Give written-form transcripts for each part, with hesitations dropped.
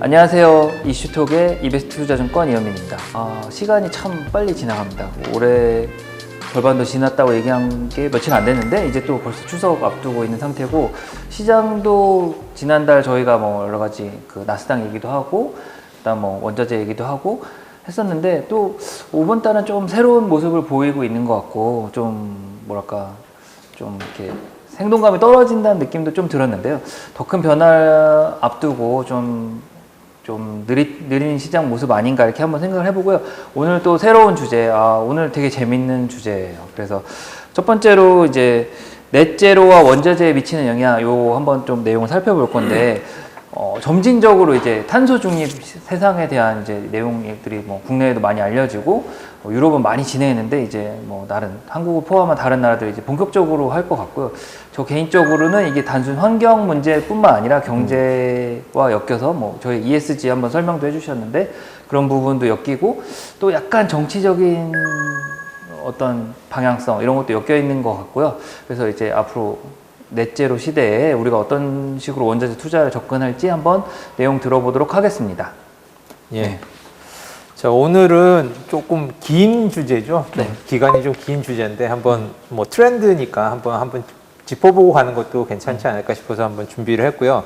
안녕하세요. 이슈톡의 이베스트투자증권 이현민입니다. 시간이 참 빨리 지나갑니다. 올해 절반도 지났다고 얘기한 게 며칠 안 됐는데 이제 또 벌써 추석 앞두고 있는 상태고, 시장도 지난달 저희가 뭐 여러 가지 그 나스닥 얘기도 하고 그다음 뭐 원자재 얘기도 하고 했었는데, 또 이번 달은 좀 새로운 모습을 보이고 있는 것 같고, 좀 뭐랄까 좀 이렇게 생동감이 떨어진다는 느낌도 좀 들었는데요. 더 큰 변화 앞두고 좀 느린 시장 모습 아닌가 이렇게 한번 생각을 해보고요. 오늘 또 새로운 주제, 오늘 되게 재밌는 주제예요. 그래서 첫 번째로 이제 넷제로와 원자재에 미치는 영향, 요 한번 좀 내용을 살펴볼 건데, 점진적으로 이제 탄소 중립 세상에 대한 이제 내용들이 뭐 국내에도 많이 알려지고, 유럽은 많이 진행했는데 이제 뭐 다른 한국을 포함한 다른 나라들이 이제 본격적으로 할 것 같고요. 저 개인적으로는 이게 단순 환경 문제뿐만 아니라 경제와 엮여서, 뭐 저희 ESG 한번 설명도 해주셨는데 그런 부분도 엮이고, 또 약간 정치적인 어떤 방향성 이런 것도 엮여 있는 것 같고요. 그래서 이제 앞으로 넷제로 시대에 우리가 어떤 식으로 원자재 투자를 접근할지 한번 내용 들어보도록 하겠습니다. 예. 자, 오늘은 조금 긴 주제죠. 좀 네. 기간이 좀 긴 주제인데 한번 뭐 트렌드니까 한번 짚어보고 가는 것도 괜찮지 않을까 싶어서 한번 준비를 했고요.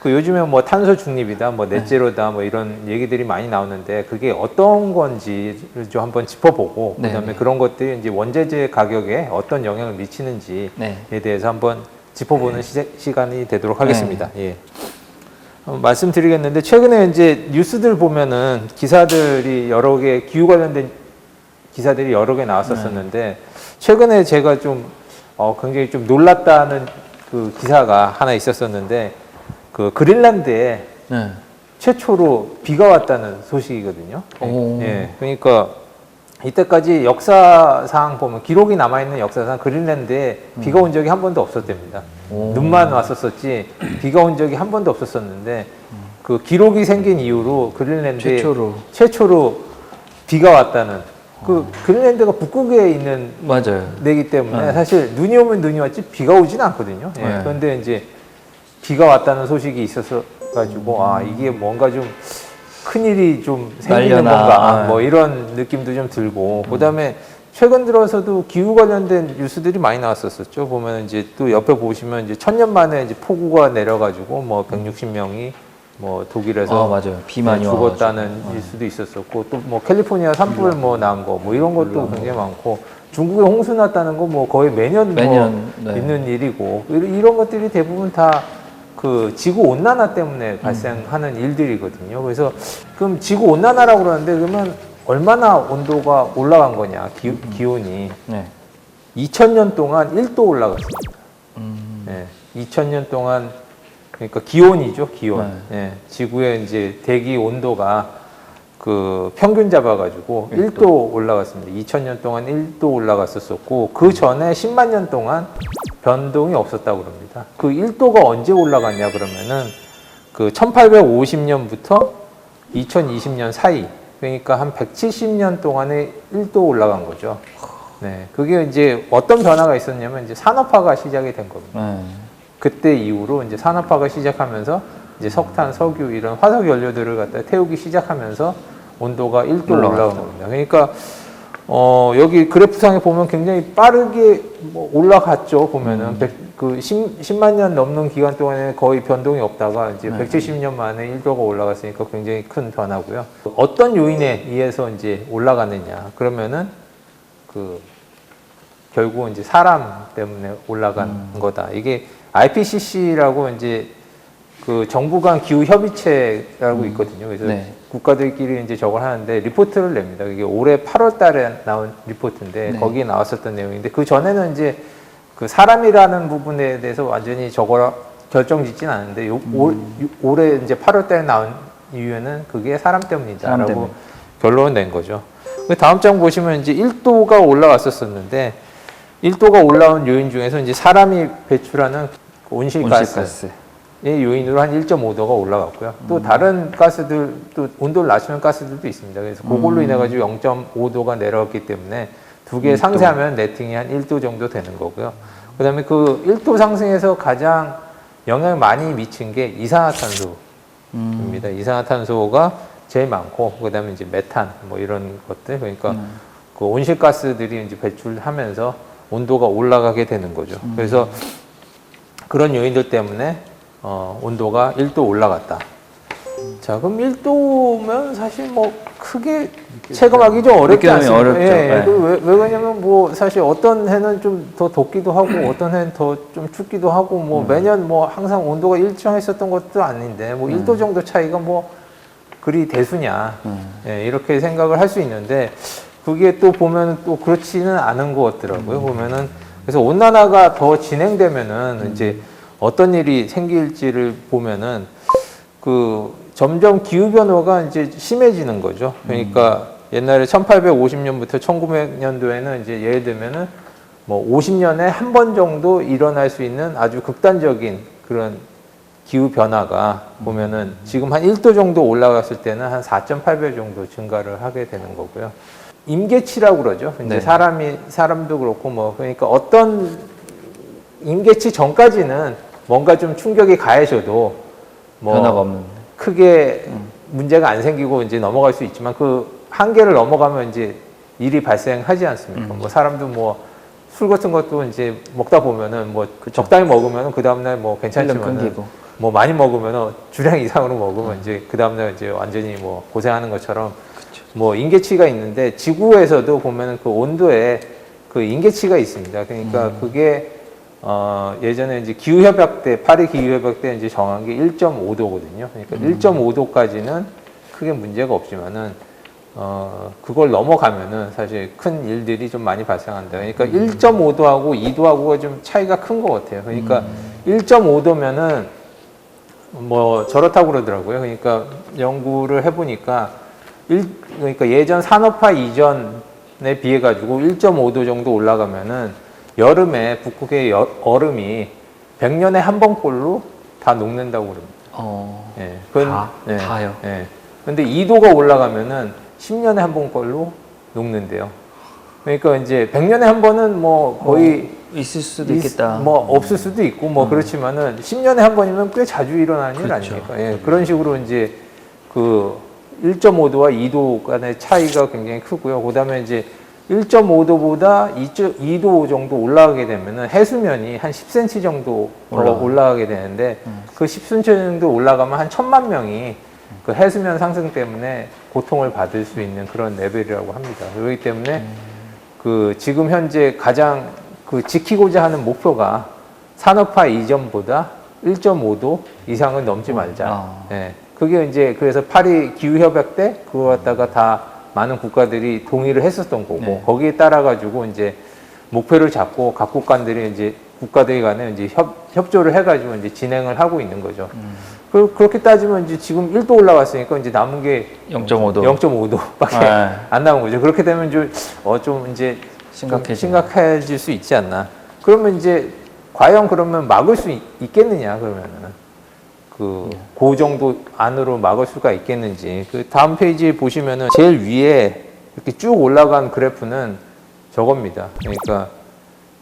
그 요즘에 뭐 탄소 중립이다, 뭐 넷제로다, 뭐 이런 얘기들이 많이 나오는데 그게 어떤 건지를 좀 한번 짚어보고, 그다음에 그런 것들이 이제 원자재 가격에 어떤 영향을 미치는지에 대해서 한번 짚어보는 시간이 되도록 하겠습니다. 예. 말씀드리겠는데, 최근에 이제 뉴스들 보면은 기사들이 여러 개, 기후 관련된 기사들이 여러 개 나왔었는데, 최근에 제가 좀 굉장히 좀 놀랐다는 그 기사가 하나 있었었는데, 그 그린란드에 최초로 비가 왔다는 소식이거든요. 예, 그러니까 이때까지 역사상 보면, 기록이 남아있는 역사상 그린란드에 비가 온 적이 한 번도 없었답니다. 눈만 왔었었지 비가 온 적이 한 번도 없었었는데, 그 기록이 생긴 이후로 그린란드에 최초로 비가 왔다는, 그 그린란드가 북극에 있는 데이기 때문에 사실 눈이 오면 눈이 왔지 비가 오지는 않거든요. 예, 그런데 이제 비가 왔다는 소식이 있어서 가지고 이게 뭔가 좀 큰일이 좀 생기는 건가, 뭐 이런 느낌도 좀 들고, 그다음에 최근 들어서도 기후 관련된 뉴스들이 많이 나왔었죠. 보면 이제 또 옆에 보시면 이제 1000년 만에 이제 폭우가 내려가지고 뭐 160명이 뭐 독일에서 비 많이 죽었다는 뉴스도 있었었고, 또 뭐 캘리포니아 산불 뭐 난 거 뭐 이런 것도 굉장히 많고, 중국에 홍수 났다는 거 뭐 거의 매년 있는 일이고, 이런 것들이 대부분 다 그 지구 온난화 때문에 발생하는 일들이거든요. 그래서 그럼 지구 온난화라고 그러는데, 그러면 얼마나 온도가 올라간 거냐, 기온이 2000년 동안 1도 올라갔습니다. 2000년 동안, 그러니까 기온이죠, 기온. 지구의 이제 대기 온도가 그 평균 잡아가지고 1도 올라갔습니다. 2000년 동안 1도 올라갔었고, 그 전에 10만 년 동안 변동이 없었다고 그럽니다. 그 1도가 언제 올라갔냐 그러면은 그 1850년부터 2020년 사이, 그러니까 한 170년 동안에 1도 올라간 거죠. 네, 그게 이제 어떤 변화가 있었냐면, 이제 산업화가 시작이 된 겁니다. 그때 이후로 이제 산업화가 시작하면서 이제 석탄, 석유 이런 화석 연료들을 갖다 태우기 시작하면서 온도가 1도 올라간 겁니다. 그러니까 여기 그래프상에 보면 굉장히 빠르게 뭐 올라갔죠. 보면은 10만 년 넘는 기간 동안에 거의 변동이 없다가 이제 170년 만에 1도가 올라갔으니까 굉장히 큰 변화고요. 어떤 요인에 의해서 이제 올라가느냐 그러면은 그 결국 이제 사람 때문에 올라간 거다. 이게 IPCC라고 이제 그 정부 간 기후 협의체라고 있거든요. 그래서 국가들끼리 이제 저걸 하는데 리포트를 냅니다. 이게 올해 8월 달에 나온 리포트인데 거기에 나왔었던 내용인데, 그 전에는 이제 그 사람이라는 부분에 대해서 완전히 저걸 결정 짓진 않은데, 올해 이제 8월 달에 나온 이유는 그게 사람 때문이다라고 결론을 낸 거죠. 다음 장 보시면 이제 1도가 올라갔었는데, 1도가 올라온 요인 중에서 이제 사람이 배출하는 온실가스 요인으로 한 1.5도가 올라갔고요. 또 다른 가스들, 또 온도를 낮추는 가스들도 있습니다. 그래서 그걸로 인해 가지고 0.5도가 내려왔기 때문에 두 개 상쇄하면 네팅이 한 1도 정도 되는 거고요. 그다음에 그 1도 상승에서 가장 영향을 많이 미친 게 이산화탄소입니다. 이산화탄소가 제일 많고, 그다음에 이제 메탄 뭐 이런 것들, 그러니까 그 온실가스들이 이제 배출하면서 온도가 올라가게 되는 거죠. 그래서 그런 요인들 때문에 온도가 1도 올라갔다. 자, 그럼 1도면 사실 뭐 크게 체감하기 좀 어렵지 않습니까? 어렵죠. 예, 네. 왜 그러냐면 뭐 사실 어떤 해는 좀 더 덥기도 하고 어떤 해는 더 좀 춥기도 하고 뭐 매년 뭐 항상 온도가 일정했었던 것도 아닌데 뭐 1도 정도 차이가 뭐 그리 대수냐, 예, 이렇게 생각을 할 수 있는데 그게 또 보면 또 그렇지는 않은 것 같더라고요. 보면은 그래서 온난화가 더 진행되면은 이제 어떤 일이 생길지를 보면은 그 점점 기후 변화가 이제 심해지는 거죠. 그러니까 옛날에 1850년부터 1900년도에는 이제 예를 들면은 뭐 50년에 한 번 정도 일어날 수 있는 아주 극단적인 그런 기후 변화가 보면은 지금 한 1도 정도 올라갔을 때는 한 4.8배 정도 증가를 하게 되는 거고요. 임계치라고 그러죠. 이제 네. 사람도 그렇고 뭐 그러니까 어떤 임계치 전까지는 뭔가 좀 충격이 가해져도 뭐 변화가 없는. 크게 문제가 안 생기고 이제 넘어갈 수 있지만 그 한계를 넘어가면 이제 일이 발생하지 않습니까? 뭐 사람도 뭐 술 같은 것도 이제 먹다 보면은 뭐 적당히 먹으면은 그 다음날 뭐 괜찮지만 끊기고. 뭐 많이 먹으면은 주량 이상으로 먹으면 이제 그 다음날 이제 완전히 뭐 고생하는 것처럼 뭐 임계치가 있는데 지구에서도 보면은 그 온도에 그 임계치가 있습니다. 그러니까 그게 예전에 이제 기후협약 때, 파리 기후협약 때 이제 정한 게 1.5도거든요. 그러니까 1.5도까지는 크게 문제가 없지만은, 그걸 넘어가면은 사실 큰 일들이 좀 많이 발생한다. 그러니까 1.5도하고 2도하고가 좀 차이가 큰 것 같아요. 그러니까 1.5도면은 뭐 저렇다고 그러더라고요. 그러니까 연구를 해보니까 그러니까 예전 산업화 이전에 비해 가지고 1.5도 정도 올라가면은 여름에 북극의 얼음이 100년에 한 번꼴로 다 녹는다고 그럽니다. 예. 다요? 예. 근데 2도가 올라가면은 10년에 한 번꼴로 녹는데요. 그러니까 이제 100년에 한 번은 뭐 거의 있을 수도 있겠다. 뭐 없을 수도 있고 뭐 그렇지만은 10년에 한 번이면 꽤 자주 일어나는 일 그렇죠. 아닙니까? 예. 그런 식으로 이제 그 1.5도와 2도 간의 차이가 굉장히 크고요. 그다음에 이제 1.5도보다 2도 정도 올라가게 되면은 해수면이 한 10cm 정도 더 올라가게 되는데 그 10cm 정도 올라가면 한 1000만 명이 그 해수면 상승 때문에 고통을 받을 수 있는 그런 레벨이라고 합니다. 그렇기 때문에 그 지금 현재 가장 그 지키고자 하는 목표가 산업화 이전보다 1.5도 이상은 넘지 말자. 예. 그게 이제 그래서 파리 기후협약 때 그거 갖다가 다 많은 국가들이 동의를 했었던 거고 네. 거기에 따라 가지고 이제 목표를 잡고 각 국가들이 이제 국가들이 간에 이제 협조를 해가지고 이제 진행을 하고 있는 거죠. 그렇게 따지면 이제 지금 1도 올라갔으니까 이제 남은 게 0.5도. 0.5도밖에 네. 안 나온 거죠. 그렇게 되면 좀 이제 심각해질 수 있지 않나. 그러면 이제 과연 그러면 막을 수 있겠느냐 그러면은 그 정도 안으로 막을 수가 있겠는지. 그 다음 페이지에 보시면은 제일 위에 이렇게 쭉 올라간 그래프는 저겁니다. 그러니까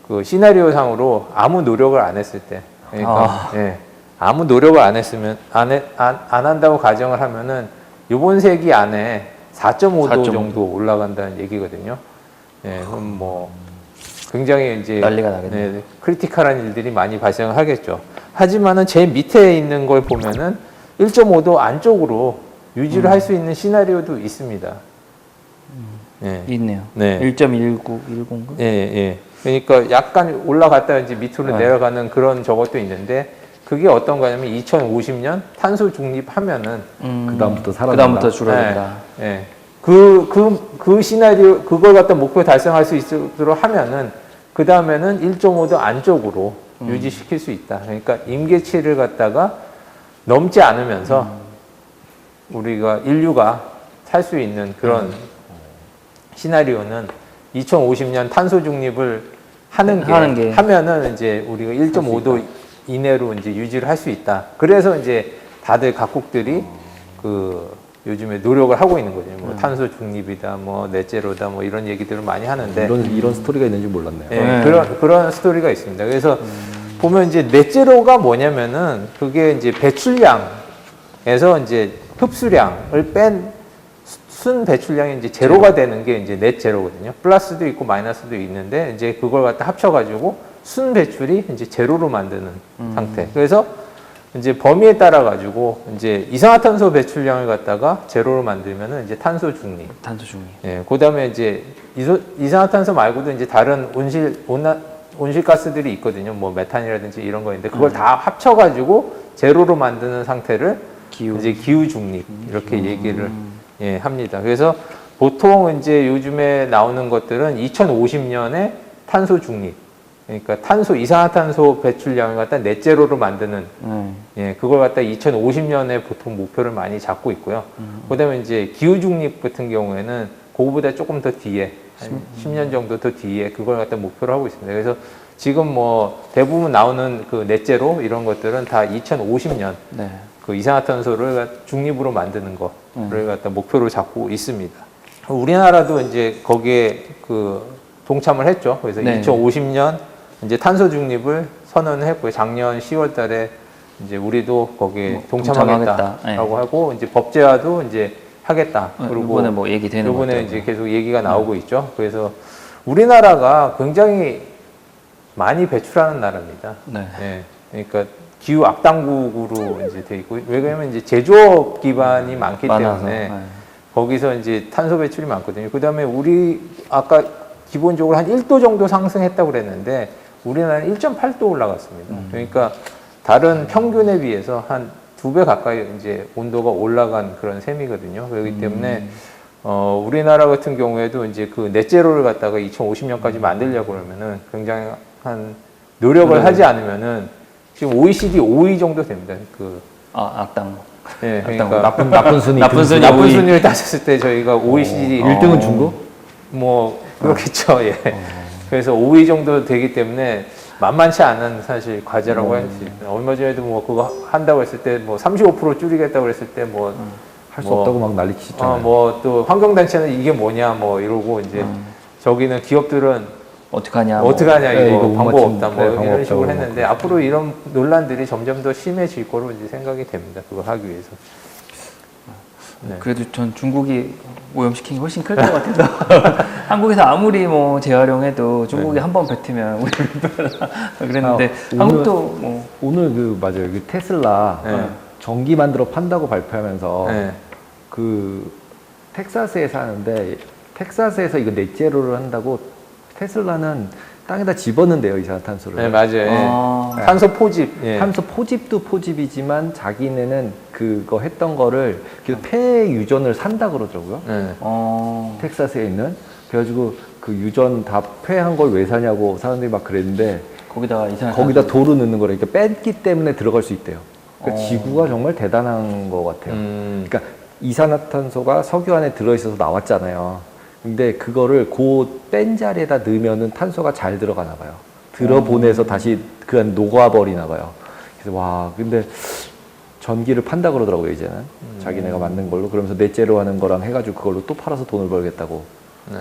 그 시나리오 상으로 아무 노력을 안 했을 때, 그러니까 예, 아무 노력을 안 했으면 안 한다고 가정을 하면은 이번 세기 안에 4.5도 정도 올라간다는 얘기거든요. 예, 그럼 뭐 굉장히 이제 난리가 나겠네요. 네, 크리티컬한 일들이 많이 발생을 하겠죠. 하지만은 제일 밑에 있는 걸 보면은 1.5도 안쪽으로 유지를 할 수 있는 시나리오도 있습니다. 네. 있네요. 네. 1.19, 10가? 예, 예. 그러니까 약간 올라갔다 이제 밑으로 내려가는 그런 저것도 있는데 그게 어떤 거냐면 2050년 탄소 중립하면은 그다음부터 줄어든다. 예. 예. 그 시나리오 그걸 갖다 목표 달성할 수 있도록 하면은 그 다음에는 1.5도 안쪽으로 유지시킬 수 있다. 그러니까 임계치를 갖다가 넘지 않으면서 우리가 인류가 살 수 있는 그런 시나리오는 2050년 탄소 중립을 하면은 이제 우리가 1.5도 이내로 이제 유지를 할 수 있다. 그래서 이제 다들 각국들이 그 요즘에 노력을 하고 있는 거죠. 뭐 탄소 중립이다, 뭐 넷제로다, 뭐 이런 얘기들을 많이 하는데 이런 스토리가 있는지 몰랐네요. 네, 그런 스토리가 있습니다. 그래서 보면 이제 넷제로가 뭐냐면은 그게 이제 배출량에서 이제 흡수량을 뺀 순 배출량이 이제 제로가 되는 게 이제 넷제로거든요. 플러스도 있고 마이너스도 있는데 이제 그걸 갖다 합쳐가지고 순 배출이 이제 제로로 만드는 상태. 그래서 이제 범위에 따라 가지고 이제 이산화탄소 배출량을 갖다가 제로로 만들면은 이제 탄소 중립. 탄소 중립. 예, 그다음에 이제 이산화탄소 말고도 이제 다른 온실가스들이 있거든요. 뭐 메탄이라든지 이런 거 있는데 그걸 다 합쳐가지고 제로로 만드는 상태를 이제 기후 중립 이렇게 얘기를 예, 합니다. 그래서 보통 이제 요즘에 나오는 것들은 2050년에 탄소 중립. 그러니까 이산화탄소 배출량을 갖다 넷제로로 만드는 예, 그걸 갖다 2050년에 보통 목표를 많이 잡고 있고요. 그다음에 이제 기후 중립 같은 경우에는 그거보다 조금 더 뒤에 한 10년 정도 더 뒤에 그걸 갖다 목표로 하고 있습니다. 그래서 지금 뭐 대부분 나오는 그 넷제로 이런 것들은 다 2050년 네. 그 이산화탄소를 중립으로 만드는 거를 갖다 목표로 잡고 있습니다. 우리나라도 이제 거기에 그 동참을 했죠. 그래서 네. 2050년 이제 탄소 중립을 선언을 했고요. 작년 10월 달에 이제 우리도 거기에 동참하겠다라고 하고 이제 법제화도 이제 하겠다. 그리고 이번에 뭐 얘기되는 거 이번에 이제 계속 얘기가 나오고 있죠. 그래서 우리나라가 굉장히 많이 배출하는 나라입니다. 네. 예. 그러니까 기후 악당국으로 이제 돼 있고 왜냐하면 이제 제조업 기반이 많기 많아서, 때문에 네. 거기서 이제 탄소 배출이 많거든요. 그다음에 우리 아까 기본적으로 한 1도 정도 상승했다고 그랬는데 우리나라는 1.8도 올라갔습니다. 그러니까 다른 평균에 비해서 한 2배 가까이 이제 온도가 올라간 그런 셈이거든요. 그렇기 때문에 우리나라 같은 경우에도 이제 그 넷제로를 갖다가 2050년까지 만들려고 그러면은 굉장히 한 노력을 하지 않으면은 지금 OECD 5위 정도 됩니다. 그 악당. 예, 그러니까 나쁜 순위. 나쁜 순위. 나쁜 5위. 순위를 따졌을 때 저희가 OECD 1등은 중국? 뭐 그렇겠죠. 예. 그래서 5위 정도 되기 때문에 만만치 않은 사실 과제라고 할 수 있어요. 얼마 전에도 뭐 그거 한다고 했을 때 뭐 35% 줄이겠다고 했을 때 뭐 할 수 없다고 막 난리 치잖아요. 뭐 또 환경단체는 이게 뭐냐 뭐 이러고 이제 저기는 기업들은 어떡하냐. 어떡하냐 네, 이거 이거 못 방법 맞춘- 없다 뭐 네, 방법 이런 식으로 없다고 했는데 앞으로 이런 논란들이 점점 더 심해질 거로 이제 생각이 됩니다. 그거 하기 위해서. 네. 그래도 전 중국이 오염시킨 게 훨씬 클 것 같아서 한국에서 아무리 뭐 재활용해도 중국이 한 번 뱉으면 우리는 그랬는데 한국도 뭐 오늘 그 맞아요. 그 테슬라 네. 전기 만들어 판다고 발표하면서 네. 그 텍사스에 사는데 텍사스에서 이거 넷제로를 한다고 테슬라는 땅에다 집었는데요, 이산화탄소를. 네, 맞아요. 예. 아. 탄소 포집. 예. 탄소 포집도 포집이지만 자기네는 그거 했던 거를 폐 유전을 산다 그러더라고요. 네. 텍사스에 있는. 그래가지고 그 유전 다 폐한 걸 왜 사냐고 사람들이 막 그랬는데 거기다가 이산화탄소 거기다 도로 넣는 거래. 그러니까 뺐기 때문에 들어갈 수 있대요. 그러니까 지구가 정말 대단한 것 같아요. 그러니까 이산화탄소가 석유 안에 들어있어서 나왔잖아요. 근데 그거를 그 뺀 자리에다 넣으면은 탄소가 잘 들어가나 봐요. 들어보내서 다시 그냥 녹아버리나 봐요. 그래서 와, 근데 전기를 판다 그러더라고요, 이제는. 자기네가 만든 걸로. 그러면서 넷제로 하는 거랑 해가지고 그걸로 또 팔아서 돈을 벌겠다고. 네.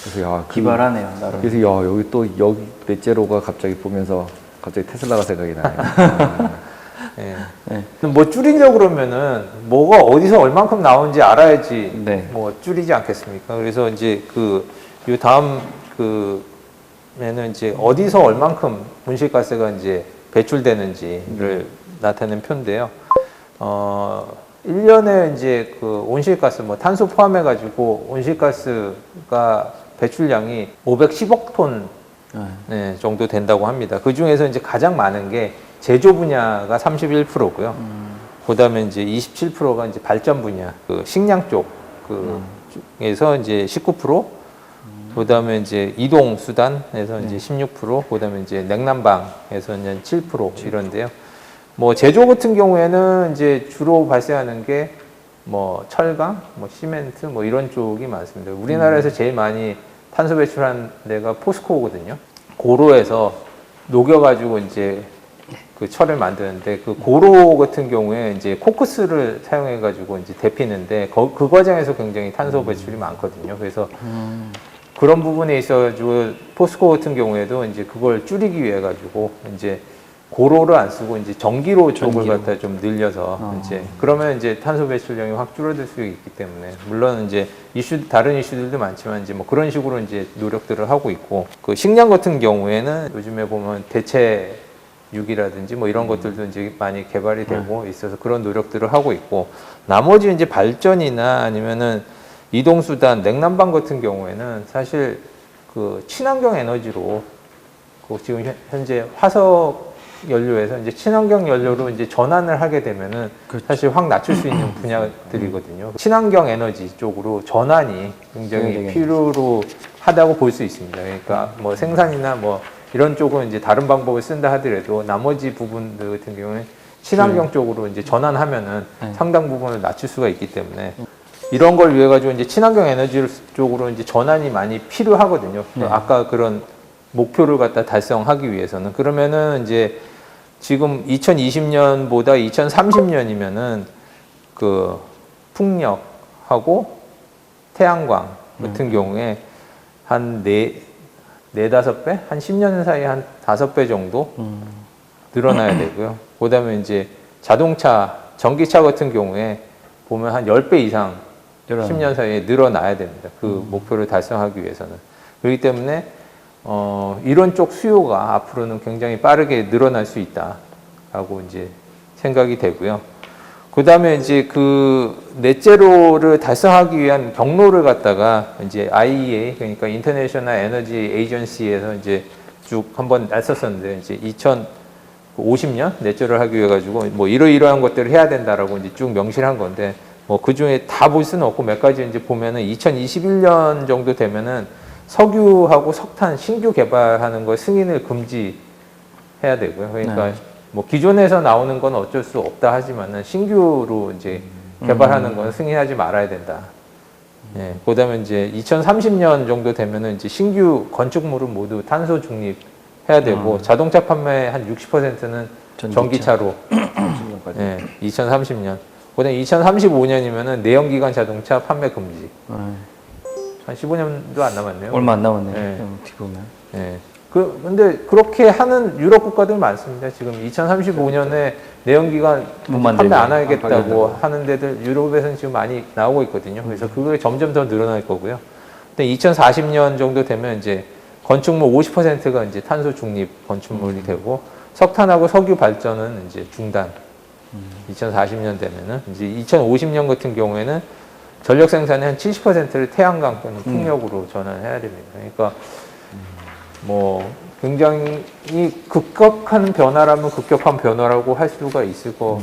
그래서 야, 기발하네요, 나름. 그래서 야, 여기 또 여기 넷제로가 갑자기 보면서 갑자기 테슬라가 생각이 나네. 예. 네. 뭐 줄이려고 그러면은 뭐가 어디서 얼만큼 나오는지 알아야지 네. 뭐 줄이지 않겠습니까? 그래서 이제 그 요 다음 그면은 이제 어디서 얼만큼 온실가스가 이제 배출되는지를 나타낸 표인데요. 1년에 이제 그 온실가스 뭐 탄소 포함해 가지고 온실가스가 배출량이 510억 톤 네, 정도 된다고 합니다. 그 중에서 이제 가장 많은 게 제조 분야가 31%고요. 그다음에 이제 27%가 이제 발전 분야, 그 식량 쪽 그에서 이제 19%, 그다음에 이제 이동 수단에서 이제 16%, 그다음에 이제 냉난방에서 이제 7% 이런데요. 뭐 제조 같은 경우에는 이제 주로 발생하는 게 뭐 철강, 뭐 시멘트, 뭐 이런 쪽이 많습니다. 우리나라에서 제일 많이 탄소 배출한 데가 포스코거든요. 고로에서 녹여가지고 이제 그 철을 만드는데 그 고로 같은 경우에 이제 코크스를 사용해 가지고 이제 데피는데 그 과정에서 굉장히 탄소 배출이 많거든요. 그래서 그런 부분에 있어가지고 포스코 같은 경우에도 이제 그걸 줄이기 위해 가지고 이제 고로를 안 쓰고 이제 전기로 쪽을 갖다 좀 늘려서 이제 그러면 이제 탄소 배출량이 확 줄어들 수 있기 때문에 물론 이제 다른 이슈들도 많지만 이제 뭐 그런 식으로 이제 노력들을 하고 있고 그 식량 같은 경우에는 요즘에 보면 대체 육이라든지 뭐 이런 것들도 이제 많이 개발이 되고 있어서 그런 노력들을 하고 있고 나머지 이제 발전이나 아니면은 이동수단, 냉난방 같은 경우에는 사실 그 친환경 에너지로 그 지금 현재 화석 연료에서 이제 친환경 연료로 이제 전환을 하게 되면은 그렇죠. 사실 확 낮출 수 있는 분야들이거든요. 친환경 에너지 쪽으로 전환이 굉장히 필요로 하다고 볼 수 있습니다. 그러니까 뭐 생산이나 뭐 이런 쪽은 이제 다른 방법을 쓴다 하더라도 나머지 부분들 같은 경우는 친환경 쪽으로 이제 전환하면은 상당 부분을 낮출 수가 있기 때문에 이런 걸 위해 가지고 이제 친환경 에너지 쪽으로 이제 전환이 많이 필요하거든요. 아까 그런 목표를 갖다 달성하기 위해서는 그러면은 이제 지금 2020년보다 2030년이면은 그 풍력하고 태양광 같은 경우에 한 네다섯 배? 한 10년 사이에 한 5배 정도 늘어나야 되고요. 그 다음에 이제 자동차, 전기차 같은 경우에 보면 한 10배 이상 10년 사이에 늘어나야 됩니다. 그 목표를 달성하기 위해서는. 그렇기 때문에 이런 쪽 수요가 앞으로는 굉장히 빠르게 늘어날 수 있다라고 이제 생각이 되고요. 그 다음에 이제 그 넷제로를 달성하기 위한 경로를 갖다가 이제 IEA, 그러니까 인터내셔널 에너지 에이전시에서 이제 쭉 한번 냈었었는데 이제 2050년 넷제로를 하기 위해 가지고 뭐 이러이러한 것들을 해야 된다라고 이제 쭉 명시를 한 건데 뭐 그 중에 다 볼 수는 없고 몇 가지 이제 보면은 2021년 정도 되면은 석유하고 석탄 신규 개발하는 걸 승인을 금지해야 되고요. 그러니까 뭐 기존에서 나오는 건 어쩔 수 없다 하지만은 신규로 이제 개발하는 건 승인하지 말아야 된다. 예. 그다음에 이제 2030년 정도 되면은 이제 신규 건축물은 모두 탄소 중립해야 되고 자동차 판매 한 60%는 전기차로 예. 2030년. 그다음에 2035년이면은 내연기관 자동차 판매 금지. 한 15년도 안 남았네요. 얼마 안 남았네요. 네. 어떻게 보면. 예. 근데 그렇게 하는 유럽 국가들 많습니다. 지금 2035년에 내연기관 판매 안 하겠다고 하는 데들 유럽에서는 지금 많이 나오고 있거든요. 그래서 그게 점점 더 늘어날 거고요. 근데 2040년 정도 되면 이제 건축물 50%가 이제 탄소 중립 건축물이 되고 석탄하고 석유 발전은 이제 중단. 2040년 되면은 이제 2050년 같은 경우에는 전력 생산의 한 70%를 태양광 또는 풍력으로 전환해야 됩니다. 그러니까 뭐 굉장히 급격한 변화라면 급격한 변화라고 할 수가 있을 것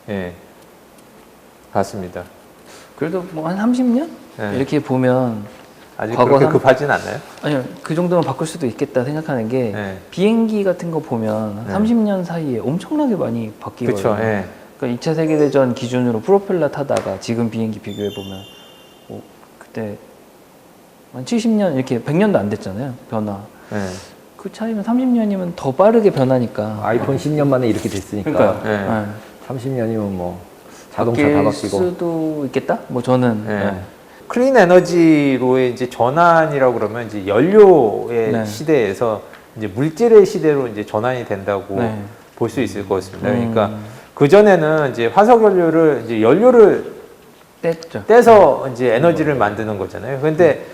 예, 같습니다. 그래도 뭐 한 30년? 네. 이렇게 보면 아직 그렇게 급하진 않나요? 아니요. 그 정도면 바꿀 수도 있겠다 생각하는 게 네. 비행기 같은 거 보면 네. 30년 사이에 엄청나게 많이 바뀌거든요. 그렇죠. 예. 그러니까 2차 세계대전 기준으로 프로펠러 타다가 지금 비행기 비교해 보면 그때 한 70년 이렇게 100년도 안 됐잖아요. 변화. 예. 그 차이면 30년이면 더 빠르게 변하니까. 아이폰 10년 만에 이렇게 됐으니까 그러니까요. 예. 네. 30년이면 뭐 자동차 다 바뀔 바뀌고 수도 있겠다? 뭐 저는. 예. 네. 클린 에너지로의 이제 전환이라고 그러면 이제 연료의 네. 시대에서 이제 물질의 시대로 이제 전환이 된다고 네. 볼 수 있을 것 같습니다. 그러니까 그 전에는 이제 화석 연료를 이제 연료를 뗐죠. 떼서 이제 에너지를 만드는 거잖아요. 근데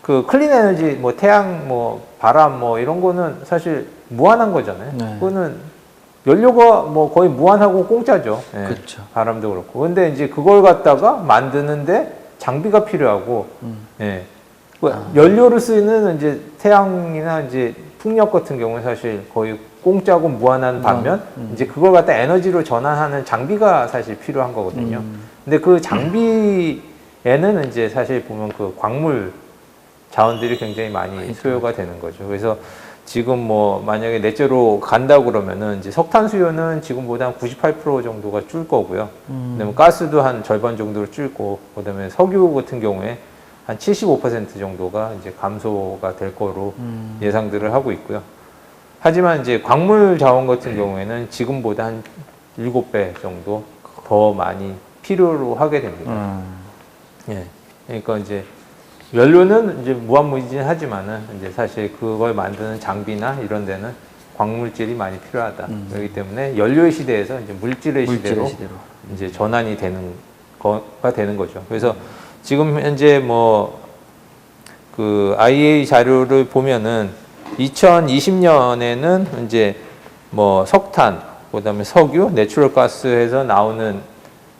그 클린 에너지 뭐 태양 뭐 바람 뭐 이런 거는 사실 무한한 거잖아요. 네. 그거는 연료가 뭐 거의 무한하고 공짜죠. 예. 그렇죠. 바람도 그렇고. 근데 이제 그걸 갖다가 만드는데 장비가 필요하고, 예. 그 연료를 쓰는 이제 태양이나 이제 풍력 같은 경우는 사실 거의 공짜고 무한한 반면, 이제 그걸 갖다 에너지로 전환하는 장비가 사실 필요한 거거든요. 근데 그 장비에는 이제 사실 보면 그 광물 자원들이 굉장히 많이 소요가 되는 거죠. 그래서 지금 뭐 만약에 넷제로 간다 그러면은 이제 석탄 수요는 지금보다 한 98% 정도가 줄 거고요. 그다음에 가스도 한 절반 정도로 줄고, 그다음에 석유 같은 경우에 한 75% 정도가 이제 감소가 될 거로 예상들을 하고 있고요. 하지만 이제 광물 자원 같은 경우에는 지금보다 한 7배 정도 더 많이 필요로 하게 됩니다. 예. 그러니까 이제 연료는 이제 무한무진하지만은 이제 사실 그걸 만드는 장비나 이런 데는 광물질이 많이 필요하다. 그렇기 때문에 연료의 시대에서 이제 물질의 시대로 이제 전환이 되는 거가 되는 거죠. 그래서 지금 현재 뭐 그 IEA 자료를 보면은 2020년에는 이제 뭐 석탄, 그다음에 석유, 내추럴 가스에서 나오는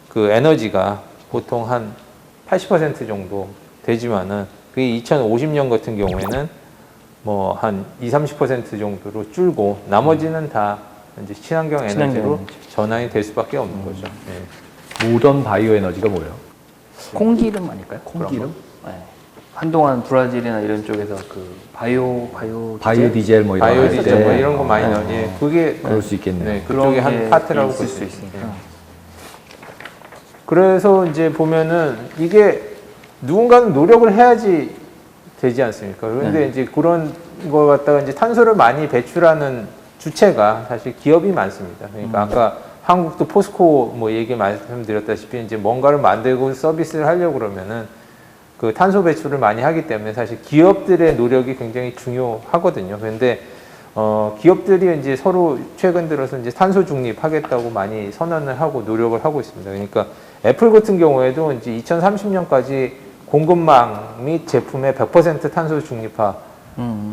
그 에너지가 보통 한 80% 정도 되지만은 그게 2050년 같은 경우에는 뭐 한 20-30% 정도로 줄고 나머지는 다 이제 친환경 에너지로 전환이 될 수밖에 없는 거죠. 네. 모던 바이오 에너지가 뭐예요? 콩기름 아닐까요? 콩기름? 네. 한동안 브라질이나 이런 쪽에서 그 바이오 디젤 뭐 이런 바이오 거 디젤 뭐 이런 거 많이 나요. 예. 그게 그럴 수 있겠네요. 네, 그쪽에 한 파트라고 있을 볼 수 수 있으니까. 그래서 이제 보면은 이게 누군가는 노력을 해야지 되지 않습니까? 그런데 이제 그런 걸 갖다가 이제 탄소를 많이 배출하는 주체가 사실 기업이 많습니다. 그러니까 아까 한국도 포스코 뭐 얘기 말씀드렸다시피 이제 뭔가를 만들고 서비스를 하려고 그러면은 그 탄소 배출을 많이 하기 때문에 사실 기업들의 노력이 굉장히 중요하거든요. 그런데 기업들이 이제 서로 최근 들어서 이제 탄소 중립하겠다고 많이 선언을 하고 노력을 하고 있습니다. 그러니까 애플 같은 경우에도 이제 2030년까지 공급망 및 제품의 100% 탄소 중립화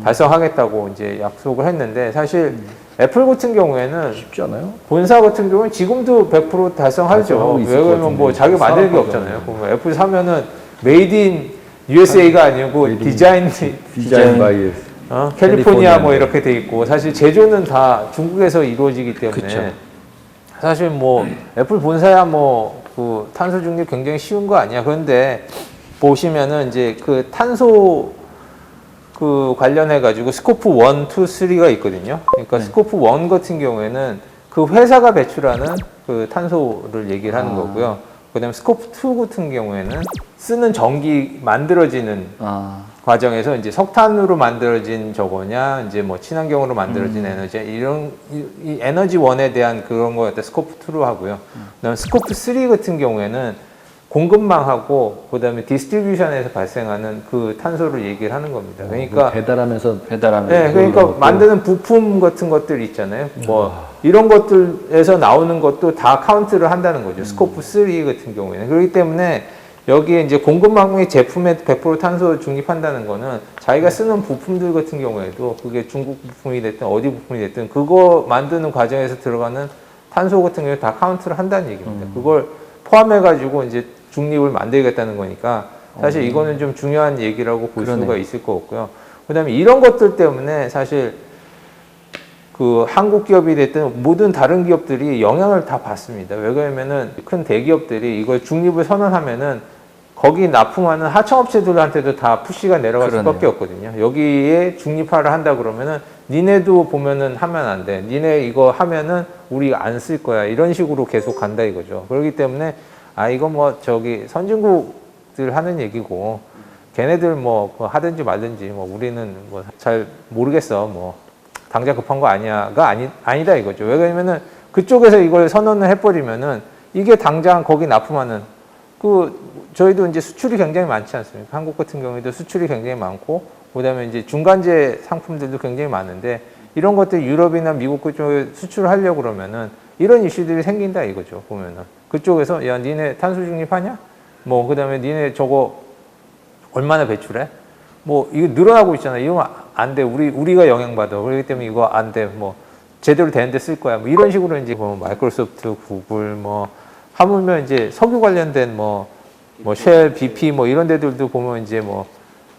달성하겠다고 이제 약속을 했는데 사실 애플 같은 경우에는 쉽지 않아요? 본사 같은 경우는 지금도 100% 달성하죠. 달성하고 있을 것 왜냐면 같은데. 뭐 자기가 만드는 게 없잖아요. 그러면 애플 사면은 메이드 인 USA가 아니고 디자인 바이 캘리포니아 뭐 이렇게 돼 있고 사실 제조는 다 중국에서 이루어지기 때문에 그쵸. 사실 뭐 애플 본사야 뭐 그 탄소 중립 굉장히 쉬운 거 아니야. 그런데 보시면은 이제 그 탄소 그 관련해 가지고 스코프 1, 2, 3가 있거든요. 그러니까 스코프 1 같은 경우에는 그 회사가 배출하는 그 탄소를 얘기를 하는 거고요. 그다음에 스코프 2 같은 경우에는 쓰는 전기 만들어지는 과정에서 이제 석탄으로 만들어진 저거냐, 이제 뭐 친환경으로 만들어진 에너지 이런 이 에너지 원에 대한 그런 거 갖다 스코프 2로 하고요. 그다음에 스코프 3 같은 경우에는 공급망하고 그다음에 디스트리뷰션에서 발생하는 그 탄소를 얘기를 하는 겁니다. 그러니까 배달하면서 네, 그러니까 만드는 부품 같은 것들 있잖아요. 뭐 이런 것들에서 나오는 것도 다 카운트를 한다는 거죠. 스코프 3 같은 경우에는. 그렇기 때문에 여기에 이제 공급망의 제품에 100% 탄소 중립한다는 거는 자기가 쓰는 부품들 같은 경우에도 그게 중국 부품이 됐든 어디 부품이 됐든 그거 만드는 과정에서 들어가는 탄소 같은 경우에 다 카운트를 한다는 얘기입니다. 그걸 포함해가지고 이제 중립을 만들겠다는 거니까 사실 이거는 좀 중요한 얘기라고 볼 수가 있을 것 같고요. 그 다음에 이런 것들 때문에 사실 그 한국 기업이 됐든 모든 다른 기업들이 영향을 다 받습니다. 왜 그러면은 큰 대기업들이 이걸 중립을 선언하면은 거기 납품하는 하청업체들한테도 다 푸시가 내려갈 수밖에 없거든요. 여기에 중립화를 한다 그러면은 니네도 보면은 하면 안 돼. 니네 이거 하면은 우리 안 쓸 거야. 이런 식으로 계속 간다 이거죠. 그렇기 때문에 이거 뭐 저기 선진국들 하는 얘기고 걔네들 뭐 하든지 말든지 뭐 우리는 뭐 잘 모르겠어. 뭐 당장 급한 거 아니야가 아니다 이거죠. 왜 그러냐면은 그쪽에서 이걸 선언을 해버리면은 이게 당장 거기 납품하는 저희도 이제 수출이 굉장히 많지 않습니까? 한국 같은 경우에도 수출이 굉장히 많고, 그 다음에 이제 중간재 상품들도 굉장히 많은데, 이런 것들 유럽이나 미국 그쪽에 수출을 하려고 그러면은 이런 이슈들이 생긴다 이거죠, 보면은. 그쪽에서, 야, 니네 탄소 중립하냐? 뭐, 그 다음에 니네 저거 얼마나 배출해? 뭐, 이거 늘어나고 있잖아. 이거 안 돼. 우리가 영향받아. 그렇기 때문에 이거 안 돼. 뭐, 제대로 되는데 쓸 거야. 뭐, 이런 식으로 이제 뭐, 마이크로소프트, 구글, 뭐, 하물며 이제 석유 관련된 쉘, BP 뭐 이런 데들도 보면 이제 뭐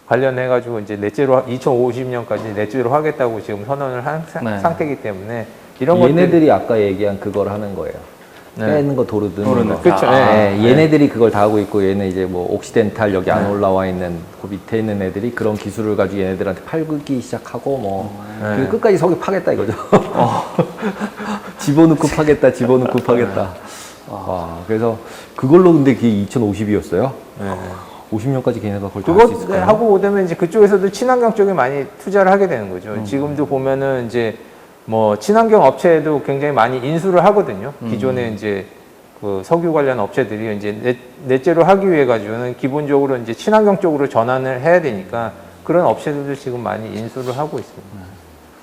관련해가지고 이제 넷제로 2050년까지 넷제로 하겠다고 지금 선언을 한 상태이기 때문에 이런 얘네들이 아까 얘기한 그걸 하는 거예요. 빼는 거 도르는 거. 그렇죠. 얘네들이 그걸 다 하고 있고 얘네 이제 뭐 옥시덴탈 여기 안 올라와 있는 그 밑에 있는 애들이 그런 기술을 가지고 얘네들한테 팔기 시작하고 뭐 그리고 끝까지 석유 파겠다 이거죠. 집어넣고 파겠다. 그래서 그걸로 근데 그게 2050이었어요. 50년까지 걔네가 그걸 다 할 수 있을까요? 하고 오되면 이제 그쪽에서도 친환경 쪽에 많이 투자를 하게 되는 거죠. 지금도 보면은 이제 뭐 친환경 업체에도 굉장히 많이 인수를 하거든요. 기존에 이제 그 석유 관련 업체들이 이제 넷제로 하기 위해 가지고는 기본적으로 이제 친환경 쪽으로 전환을 해야 되니까 그런 업체들도 지금 많이 인수를 하고 있습니다.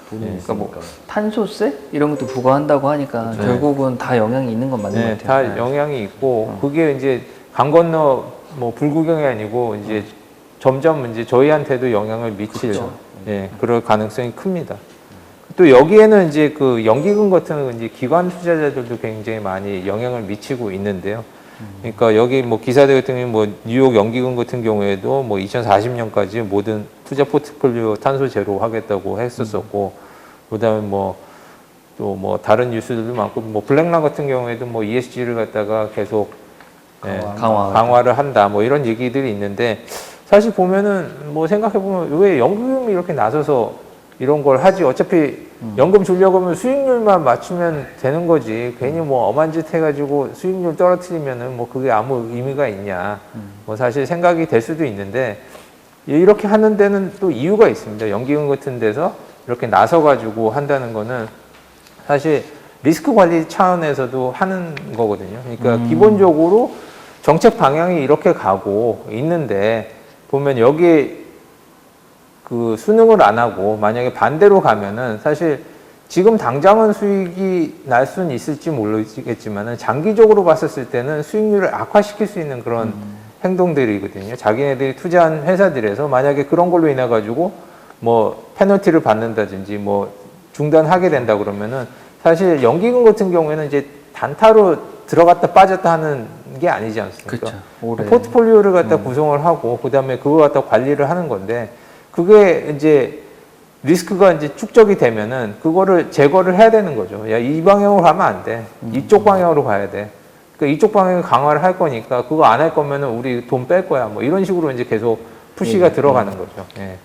돈이 그러니까 뭐 있으니까. 탄소세 이런 것도 부과한다고 하니까 네. 결국은 다 영향이 있는 건 맞는 네, 것 같아요. 다 영향이 있고 그게 이제 강 건너 뭐 불구경이 아니고 이제 점점 이제 저희한테도 영향을 미칠 그럴 가능성이 큽니다. 또 여기에는 이제 그 연기금 같은 이제 기관 투자자들도 굉장히 많이 영향을 미치고 있는데요. 그러니까 여기 뭐 기사들 같은 경우 뭐 뉴욕 연기금 같은 경우에도 뭐 2040년까지 모든 투자 포트폴리오 탄소 제로 하겠다고 했었었고, 그다음에 뭐 또 뭐 다른 뉴스들도 많고, 뭐 블랙락 같은 경우에도 뭐 ESG를 갖다가 계속 강화를 한다, 뭐 이런 얘기들이 있는데, 사실 보면은 뭐 생각해 보면 왜 연기금이 이렇게 나서서 이런 걸 하지? 어차피 연금 주려고 하면 수익률만 맞추면 되는 거지. 괜히 뭐 엄한 짓 해가지고 수익률 떨어뜨리면은 뭐 그게 아무 의미가 있냐. 뭐 사실 생각이 될 수도 있는데, 이렇게 하는 데는 또 이유가 있습니다. 연기금 같은 데서 이렇게 나서가지고 한다는 거는 사실 리스크 관리 차원에서도 하는 거거든요. 그러니까 기본적으로 정책 방향이 이렇게 가고 있는데, 보면 여기에 그 수능을 안 하고 만약에 반대로 가면은 사실 지금 당장은 수익이 날 수는 있을지 모르겠지만은 장기적으로 봤었을 때는 수익률을 악화시킬 수 있는 그런 행동들이거든요. 자기네들이 투자한 회사들에서 만약에 그런 걸로 인해 가지고 뭐 페널티를 받는다든지 뭐 중단하게 된다 그러면은 사실 연기금 같은 경우에는 이제 단타로 들어갔다 빠졌다 하는 게 아니지 않습니까? 그렇죠. 오래. 포트폴리오를 갖다 구성을 하고 그다음에 그거 갖다 관리를 하는 건데, 그게 이제 리스크가 이제 축적이 되면은 그거를 제거를 해야 되는 거죠. 야, 이 방향으로 가면 안 돼. 이쪽 방향으로 가야 돼. 그러니까 이쪽 방향을 강화를 할 거니까 그거 안 할 거면은 우리 돈 뺄 거야. 뭐 이런 식으로 이제 계속 푸시가 들어가는 거죠. 예.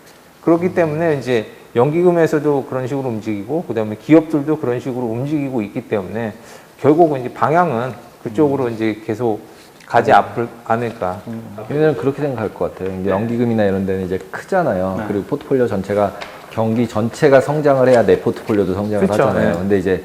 그렇기 때문에 이제 연기금에서도 그런 식으로 움직이고 그다음에 기업들도 그런 식으로 움직이고 있기 때문에 결국은 이제 방향은 그쪽으로 이제 계속 가지 않을까. 얘네는 그렇게 생각할 것 같아요. 이제 연기금이나 이런 데는 이제 크잖아요. 그리고 포트폴리오 전체가 경기 전체가 성장을 해야 내 포트폴리오도 성장을 그쵸, 하잖아요. 네. 근데 이제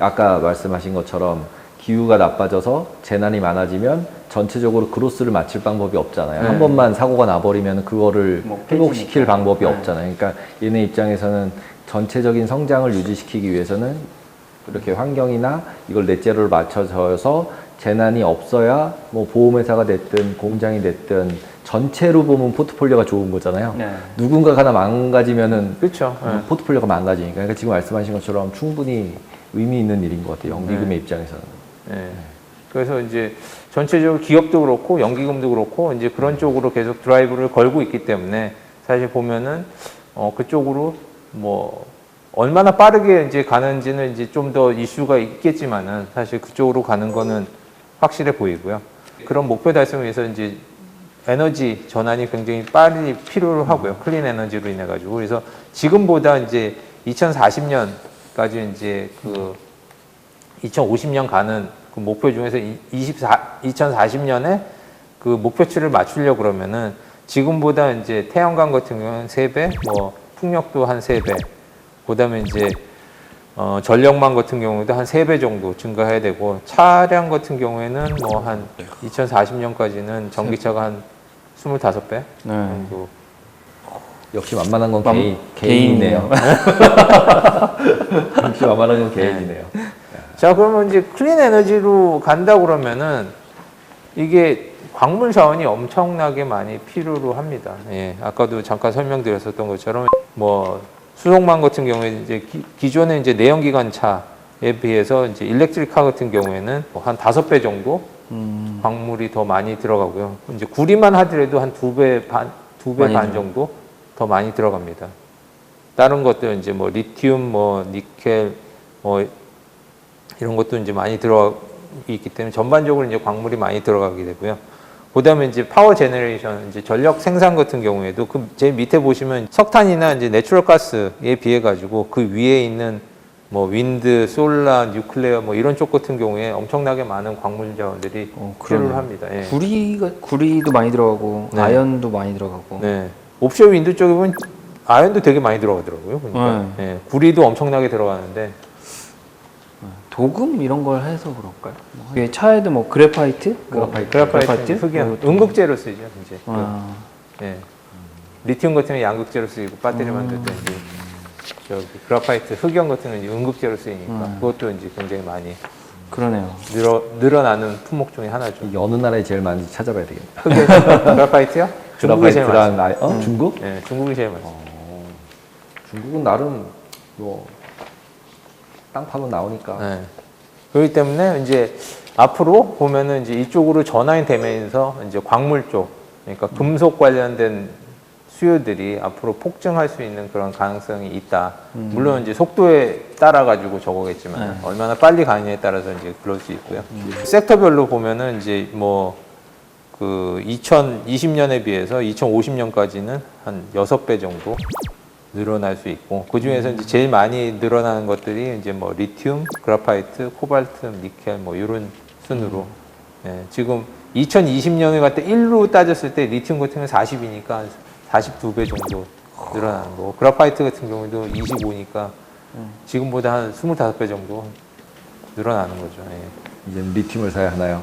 아까 말씀하신 것처럼 기후가 나빠져서 재난이 많아지면 전체적으로 그로스를 맞출 방법이 없잖아요. 네. 한 번만 사고가 나버리면 그거를 뭐 회복시킬 깨지니까. 방법이 없잖아요. 그러니까 얘네 입장에서는 전체적인 성장을 유지시키기 위해서는 이렇게 환경이나 이걸 넷제로를 맞춰서 재난이 없어야 뭐 보험회사가 됐든 공장이 됐든 전체로 보면 포트폴리오가 좋은 거잖아요. 네. 누군가가 하나 망가지면은 그렇죠. 포트폴리오가 망가지니까. 그러니까 지금 말씀하신 것처럼 충분히 의미 있는 일인 것 같아요. 연기금의 입장에서는. 예. 그래서 이제 전체적으로 기업도 그렇고 연기금도 그렇고 이제 그런 쪽으로 계속 드라이브를 걸고 있기 때문에 사실 보면은 그쪽으로 뭐 얼마나 빠르게 이제 가는지는 이제 좀 더 이슈가 있겠지만은 사실 그쪽으로 가는 거는 확실해 보이고요. 그런 목표 달성을 위해서 이제 에너지 전환이 굉장히 빨리 필요로 하고요. 클린 에너지로 인해 가지고. 그래서 지금보다 이제 2040년까지 이제 그 2050년 가는 그 목표 중에서 2040년에 그 목표치를 맞추려고 그러면은 지금보다 이제 태양광 같은 경우는 3배, 뭐 풍력도 한 3배, 그 다음에 이제 전력망 같은 경우도 한 3배 정도 증가해야 되고, 차량 같은 경우에는 뭐 한 2040년까지는 전기차가 한 25배 정도. 역시 만만한 건 만- 개인이네요. 역시 만만한 건 개인이네요. 자, 그러면 이제 클린 에너지로 간다 그러면은 이게 광물 자원이 엄청나게 많이 필요로 합니다. 예, 아까도 잠깐 설명드렸었던 것처럼 뭐 수송망 같은 경우에 이제 기존의 이제 내연기관차에 비해서 이제 일렉트릭카 같은 경우에는 뭐한 5배 정도 광물이 더 많이 들어가고요. 이제 구리만 하더라도 한 2배 반 정도 더 많이 들어갑니다. 다른 것들 이제 뭐 리튬, 뭐 니켈, 뭐 이런 것도 이제 많이 들어가 있기 때문에 전반적으로 이제 광물이 많이 들어가게 되고요. 그다음에 이제 파워 제너레이션, 이제 전력 생산 같은 경우에도 그 제일 밑에 보시면 석탄이나 이제 내추럴 가스에 비해 가지고 그 위에 있는 뭐 윈드, 솔라, 뉴클레어 뭐 이런 쪽 같은 경우에 엄청나게 많은 광물 자원들이 필요를 합니다. 예. 구리도 많이 들어가고 네. 아연도 많이 들어가고. 네. 옵쇼 윈드 쪽에 보면 아연도 되게 많이 들어가더라고요. 그러니까 예, 구리도 엄청나게 들어가는데 도금 이런 걸 해서 그럴까요? 뭐 차에도 뭐 그래파이트, 그래파이트 흑연, 음극재로 쓰이죠. 이제 예. 리튬 같은 건 양극재로 쓰이고 배터리 만들 때 이제 저기 그래파이트 흑연 같은 건 이제 음극재로 쓰이니까 그것도 이제 굉장히 많이 그러네요. 늘어나는 품목 중에 하나죠. 이게 어느 나라에 제일 많은지 찾아봐야 되겠다. 흑연, 그래파이트요? 중국이 제일 많죠. 중국? 네, 중국이 제일 많죠. 중국은 나름 뭐 땅 파면 나오니까. 네. 그렇기 때문에 이제 앞으로 보면은 이제 이쪽으로 전환이 되면서 이제 광물 쪽, 그러니까 금속 관련된 수요들이 앞으로 폭증할 수 있는 그런 가능성이 있다. 물론 이제 속도에 따라 가지고 저거겠지만 얼마나 빨리 가느냐에 따라서 이제 그럴 수 있고요. 섹터별로 보면은 이제 뭐 그 2020년에 비해서 2050년까지는 한 6배 정도 늘어날 수 있고, 그 중에서 이제 제일 많이 늘어나는 것들이 이제 뭐 리튬, 그래파이트, 코발트, 니켈 뭐 이런 순으로 예, 지금 2020년에 갈 때 1로 따졌을 때 리튬 같은 경우는 40이니까 42배 정도 늘어나는 거고, 그래파이트 같은 경우도 25니까 지금보다 한 25배 정도 늘어나는 거죠. 예. 이제 리튬을 사야 하나요?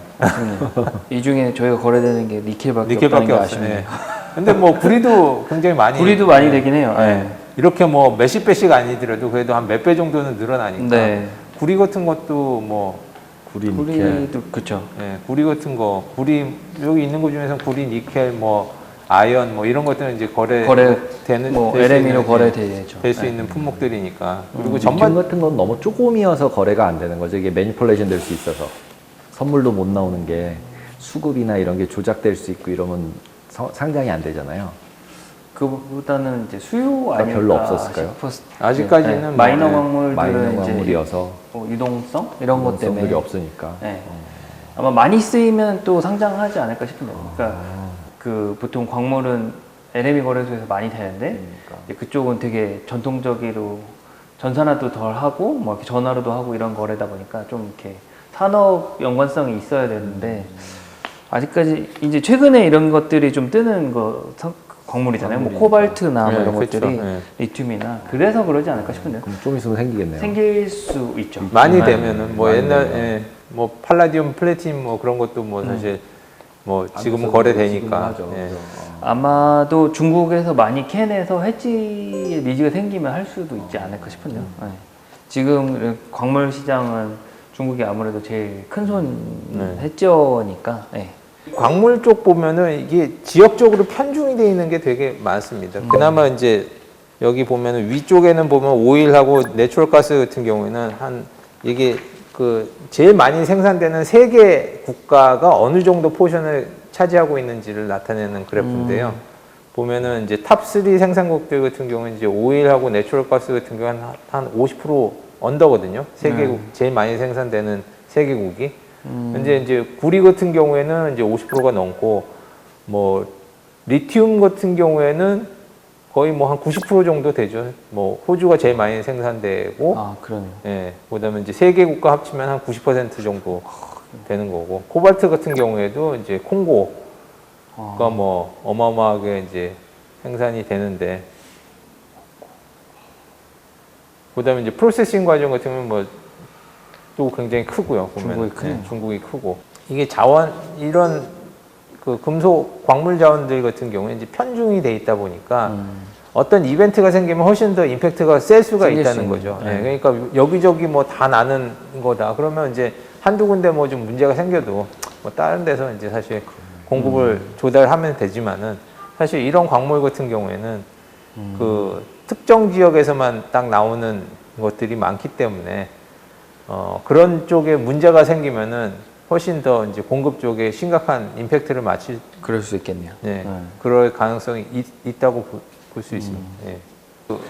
이 중에 저희가 거래되는 게 니켈밖에 없다는 게 아쉽네요. 예. 근데 뭐 구리도 굉장히 많이 구리도 많이 되긴 해요. 예. 이렇게 뭐 몇십 배씩 아니더라도 그래도 한 몇 배 정도는 늘어나니까 네. 구리 같은 것도 뭐 구리, 니켈. 구리도 그렇죠. 예, 구리 같은 거, 구리 여기 있는 것 중에서 구리, 니켈, 뭐 아연, 뭐 이런 것들은 이제 거래되는 뭐 LME로 거래되죠. 될 수 있는 품목들이니까. 그리고 리튬 전반 같은 건 너무 조금이어서 거래가 안 되는 거죠. 이게 매니플레이션 될 수 있어서 선물도 못 나오는 게 수급이나 이런 게 조작될 수 있고 이러면 상장이 안 되잖아요. 그보다는 이제 수요 아닐까 별로 없었을까요? 아직까지는 뭐, 마이너 네, 광물들은 마이너 이제 광물이어서 뭐 유동성 이런 것 때문에 성들이 없으니까. 네. 아마 많이 쓰이면 또 상장하지 않을까 싶은데요. 그러니까 그 보통 광물은 LME 거래소에서 많이 되는데 이제 그쪽은 되게 전통적으로 전산화도 덜 하고 뭐 이렇게 전화로도 하고 이런 거래다 보니까 좀 이렇게 산업 연관성이 있어야 되는데 아직까지 이제 최근에 이런 것들이 좀 뜨는 광물이잖아요. 뭐 코발트나 뭐 이런 그렇죠. 것들이 네. 리튬이나 그래서 그러지 않을까 싶은데요. 그럼 좀 있으면 생기겠네요. 생길 수 있죠. 많이 네. 되면은 뭐 많이 옛날 되면. 예, 뭐 팔라디움, 플래티늄 뭐 그런 것도 뭐 사실 뭐 지금은 거래되니까. 하죠. 예. 아마도 중국에서 많이 캔에서 해지의 니즈가 생기면 할 수도 있지 않을까 싶은데요. 네. 지금 광물 시장은 중국이 아무래도 제일 큰 손 해저니까. 네. 광물 쪽 보면은 이게 지역적으로 편중이 되어 있는 게 되게 많습니다. 그나마 이제 여기 보면은 위쪽에는 보면 오일하고 내추럴 가스 같은 경우에는 한 이게 그 제일 많이 생산되는 세 개 국가가 어느 정도 포션을 차지하고 있는지를 나타내는 그래프인데요. 보면은 이제 탑3 생산국들 같은 경우는 이제 오일하고 내추럴 가스 같은 경우는 한 50% 언더거든요. 세계국 제일 많이 생산되는 세계국이. 근데 이제 구리 같은 경우에는 이제 50%가 넘고 뭐 리튬 같은 경우에는 거의 뭐 한 90% 정도 되죠. 뭐 호주가 제일 많이 생산되고, 아, 그러네요. 예, 그다음에 이제 세 개 국가 합치면 한 90% 정도 되는 거고, 코발트 같은 경우에도 이제 콩고가 뭐 어마어마하게 이제 생산이 되는데, 그다음에 이제 프로세싱 과정 같은 경우는 뭐 또 굉장히 크고요. 보면 중국이 크네요. 중국이 크고, 이게 자원 이런 그 금속 광물 자원들 같은 경우에 이제 편중이 돼 있다 보니까 어떤 이벤트가 생기면 훨씬 더 임팩트가 셀 수가 생길 있다는 수 있는, 거죠. 네. 네, 그러니까 여기저기 뭐 다 나는 거다. 그러면 이제 한두 군데 뭐 좀 문제가 생겨도 뭐 다른 데서 이제 사실 공급을 조달하면 되지만은 사실 이런 광물 같은 경우에는 그 특정 지역에서만 딱 나오는 것들이 많기 때문에 그런 쪽에 문제가 생기면은 훨씬 더 이제 공급 쪽에 심각한 임팩트를 그럴 수 있겠네요. 네, 그럴 가능성이 있다고 볼 수 있습니다. 예.